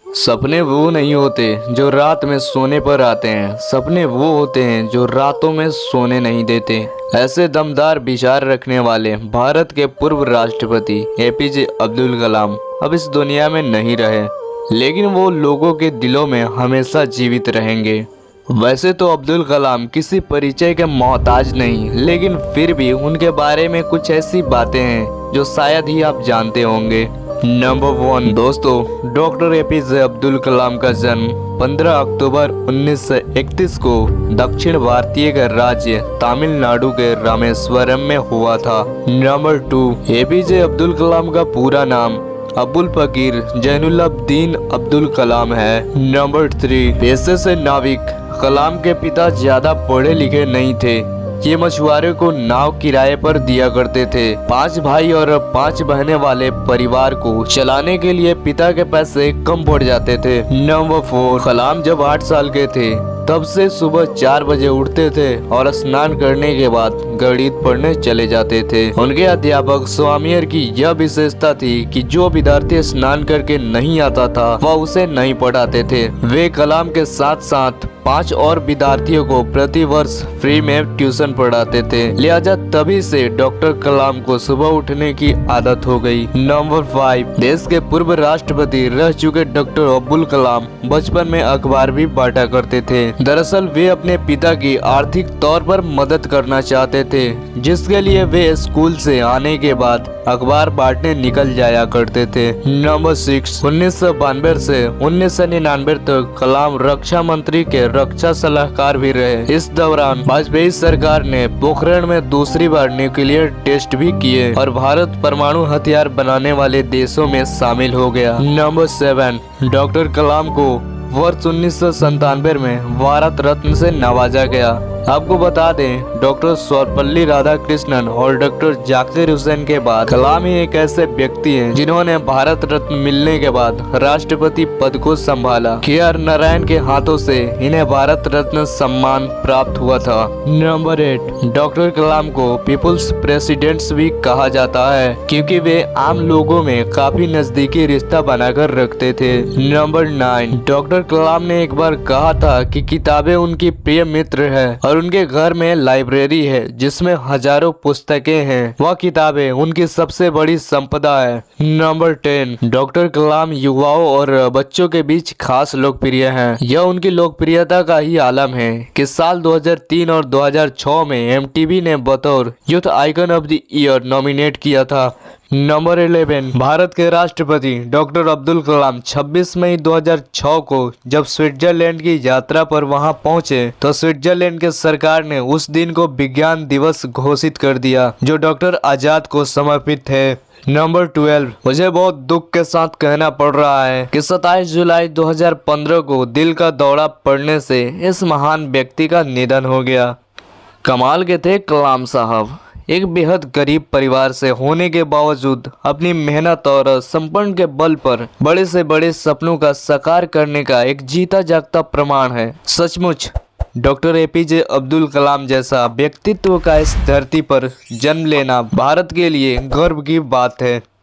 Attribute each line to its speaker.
Speaker 1: सपने वो नहीं होते जो रात में सोने पर आते हैं, सपने वो होते हैं जो रातों में सोने नहीं देते। ऐसे दमदार विचार रखने वाले भारत के पूर्व राष्ट्रपति एपीजे अब्दुल कलाम अब इस दुनिया में नहीं रहे, लेकिन वो लोगों के दिलों में हमेशा जीवित रहेंगे। वैसे तो अब्दुल कलाम किसी परिचय के मोहताज नहीं, लेकिन फिर भी उनके बारे में कुछ ऐसी बातें हैं जो शायद ही आप जानते होंगे। नंबर 1 दोस्तों, डॉक्टर एपीजे अब्दुल कलाम का जन्म 15 अक्टूबर 1931 को दक्षिण भारतीय के राज्य तमिलनाडु के रामेश्वरम में हुआ था। नंबर 2 एपीजे अब्दुल कलाम का पूरा नाम अबुल फकीर जैनुलब्दीन अब्दुल कलाम है। नंबर 3 पेशे से नाविक। कलाम के पिता ज्यादा पढ़े लिखे नहीं थे, ये मछुआरों को नाव किराए पर दिया करते थे। 5 भाई और 5 बहनें वाले परिवार को चलाने के लिए पिता के पैसे कम पड़ जाते थे। नंबर 4 कलाम जब 8 साल के थे तब से सुबह 4 बजे उठते थे और स्नान करने के बाद गणित पढ़ने चले जाते थे। उनके अध्यापक स्वामियर की यह विशेषता थी कि जो विद्यार्थी स्नान करके नहीं आता था वह उसे नहीं पढ़ाते थे। वे कलाम के साथ साथ 5 और विद्यार्थियों को प्रति वर्ष फ्री में ट्यूशन पढ़ाते थे, लिहाजा तभी से डॉक्टर कलाम को सुबह उठने की आदत हो गई। नंबर 5 देश के पूर्व राष्ट्रपति रह चुके डॉक्टर अब्दुल कलाम बचपन में अखबार भी बांटा करते थे। दरअसल वे अपने पिता की आर्थिक तौर पर मदद करना चाहते थे, जिसके लिए वे स्कूल से आने के बाद अखबार बांटने निकल जाया करते थे। नंबर 6 1992 से 1999 तक कलाम रक्षा मंत्री के रक्षा सलाहकार भी रहे। इस दौरान वाजपेयी सरकार ने पोखरण में दूसरी बार न्यूक्लियर टेस्ट भी किए और भारत परमाणु हथियार बनाने वाले देशों में शामिल हो गया। नंबर 7 डॉक्टर कलाम को वर्ष 1997 में भारत रत्न से नवाजा गया। आपको बता दें, डॉक्टर सर्वपल्ली राधाकृष्णन और डॉक्टर जाकिर हुसैन के बाद कलाम ही एक ऐसे व्यक्ति हैं जिन्होंने भारत रत्न मिलने के बाद राष्ट्रपति पद को संभाला। KR नारायण के हाथों से इन्हें भारत रत्न सम्मान प्राप्त हुआ था। नंबर 8 डॉक्टर कलाम को पीपुल्स प्रेसिडेंट्स भी कहा जाता है, क्योंकि वे आम लोगों में काफी नजदीकी रिश्ता बनाकर रखते थे। नंबर 9 डॉक्टर कलाम ने एक बार कहा था कि किताबें उनकी प्रिय मित्र है और उनके घर में लाइब्रेरी है जिसमें हजारों पुस्तकें हैं। वह किताबें उनकी सबसे बड़ी संपदा है। नंबर 10 डॉक्टर कलाम युवाओं और बच्चों के बीच खास लोकप्रिय हैं। यह उनकी लोकप्रियता का ही आलम है कि साल 2003 और 2006 में MTV ने बतौर youth icon of the year nominate किया था। नंबर 11 भारत के राष्ट्रपति डॉक्टर अब्दुल कलाम 26 मई 2006 को जब स्विट्जरलैंड की यात्रा पर वहां पहुंचे तो स्विट्जरलैंड के सरकार ने उस दिन को विज्ञान दिवस घोषित कर दिया, जो डॉक्टर आजाद को समर्पित है। नंबर 12 मुझे बहुत दुख के साथ कहना पड़ रहा है कि 27 जुलाई 2015 को दिल का दौरा पड़ने से इस महान व्यक्ति का निधन हो गया। कमाल के थे कलाम साहब। एक बेहद गरीब परिवार से होने के बावजूद अपनी मेहनत और समर्पण के बल पर बड़े से बड़े सपनों का साकार करने का एक जीता जागता प्रमाण है। सचमुच डॉक्टर एपीजे अब्दुल कलाम जैसा व्यक्तित्व का इस धरती पर जन्म लेना भारत के लिए गर्व की बात है।